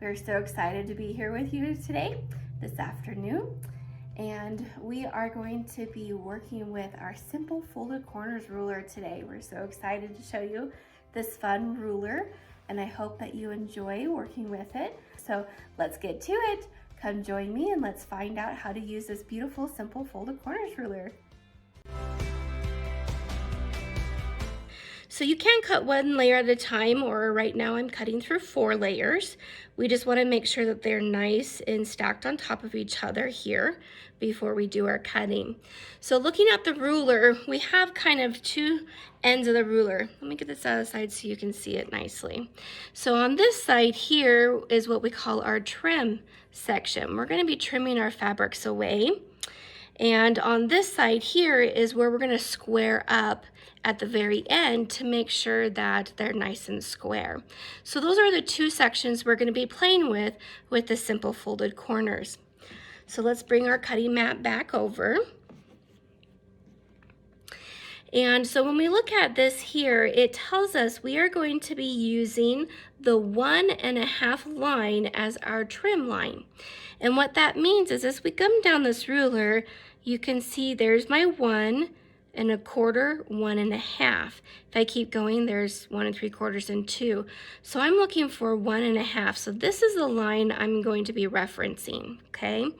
We're so excited to be here with you today, this afternoon. And we are going to be working with our simple folded corners ruler today. We're so excited to show you this fun ruler, and I hope that you enjoy working with it. So let's get to it. Come join me and let's find out how to use this beautiful, simple folded corners ruler. So you can cut one layer at a time, or right now I'm cutting through 4 layers. We just want to make sure that they're nice and stacked on top of each other here before we do our cutting. So looking at the ruler, we have kind of 2 ends of the ruler. Let me get this out of the side so you can see it nicely. So on this side here is what we call our trim section. We're going to be trimming our fabrics away. And on this side here is where we're going to square up at the very end to make sure that they're nice and square. So those are the 2 sections we're going to be playing with the simple folded corners. So let's bring our cutting mat back over. And so when we look at this here, it tells us we are going to be using the 1.5 line as our trim line. And what that means is as we come down this ruler, you can see there's my 1 1/4, 1.5. If I keep going, there's 1 3/4 and 2. So I'm looking for 1.5. So this is the line I'm going to be referencing, okay?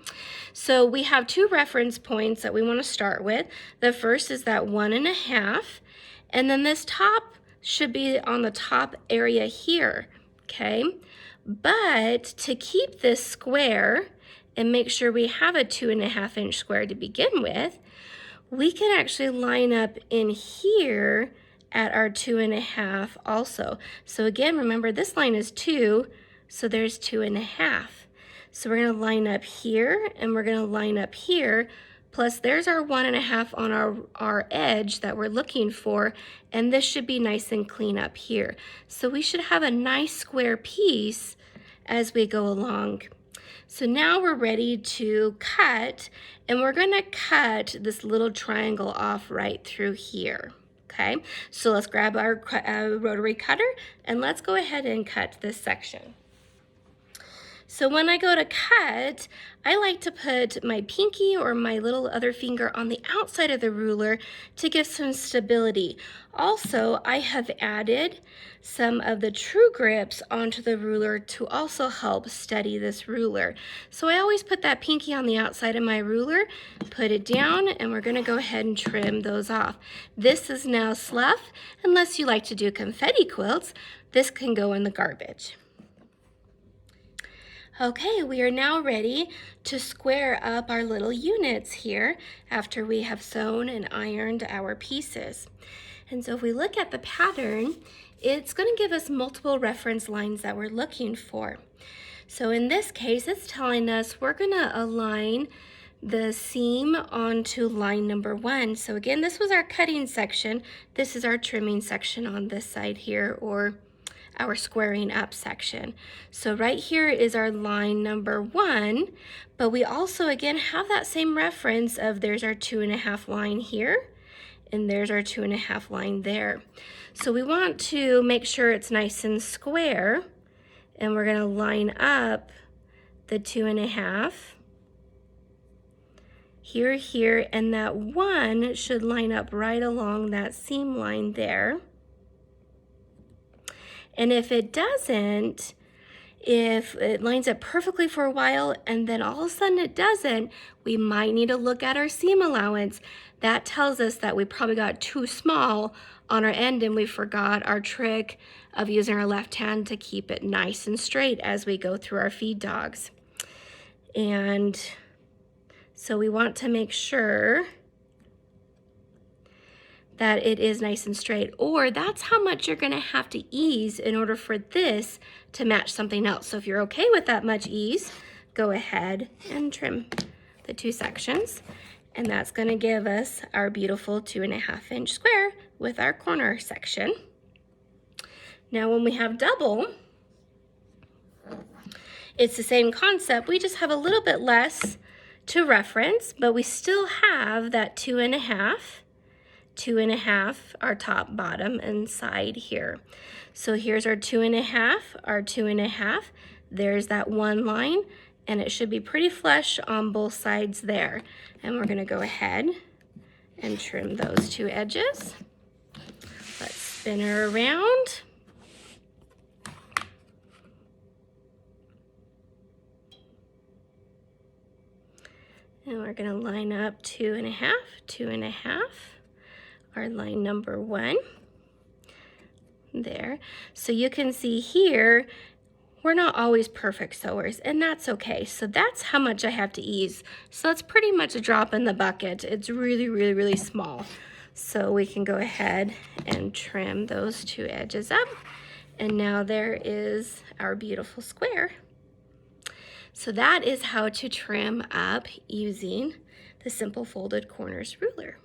So we have 2 reference points that we want to start with. The first is that 1.5, and then this top should be on the top area here, okay? But to keep this square and make sure we have a 2.5 inch square to begin with, we can actually line up in here at our 2.5 also. So again, remember this line is 2, so there's 2.5. So we're gonna line up here and we're gonna line up here, plus there's our 1.5 on our edge that we're looking for, and this should be nice and clean up here. So we should have a nice square piece as we go along. So now we're ready to cut, and we're gonna cut this little triangle off right through here, okay? So let's grab our rotary cutter and let's go ahead and cut this section. So when I go to cut, I like to put my pinky or my little other finger on the outside of the ruler to give some stability. Also, I have added some of the true grips onto the ruler to also help steady this ruler. So I always put that pinky on the outside of my ruler, put it down, and we're gonna go ahead and trim those off. This is now slough. Unless you like to do confetti quilts, this can go in the garbage. Okay, we are now ready to square up our little units here after we have sewn and ironed our pieces. And so if we look at the pattern, it's going to give us multiple reference lines that we're looking for. So in this case, it's telling us we're going to align the seam onto line number 1. So again, this was our cutting section. This is our trimming section on this side here, or our squaring up section. So right here is our line number 1, but we also again have that same reference of there's our 2.5 line here, and there's our 2.5 line there. So we want to make sure it's nice and square, and we're gonna line up the 2.5 here, and that 1 should line up right along that seam line there. And if it doesn't, if it lines up perfectly for a while and then all of a sudden it doesn't, we might need to look at our seam allowance. That tells us that we probably got too small on our end and we forgot our trick of using our left hand to keep it nice and straight as we go through our feed dogs. And so we want to make sure that it is nice and straight, or that's how much you're gonna have to ease in order for this to match something else. So if you're okay with that much ease, go ahead and trim the 2 sections, and that's gonna give us our beautiful 2.5 inch square with our corner section. Now when we have double, it's the same concept, we just have a little bit less to reference, but we still have that 2.5, 2.5, our top, bottom, and side here. So here's our 2.5, our 2.5. there's that one line, and it should be pretty flush on both sides there. And we're gonna go ahead and trim those two edges. Let's spin her around. And we're gonna line up 2.5, 2.5, our line number 1. There. So you can see here, we're not always perfect sewers, and that's okay. So that's how much I have to ease. So that's pretty much a drop in the bucket. It's really, really, really small. So we can go ahead and trim those two edges up. And now there is our beautiful square. So that is how to trim up using the Simple Folded Corners ruler.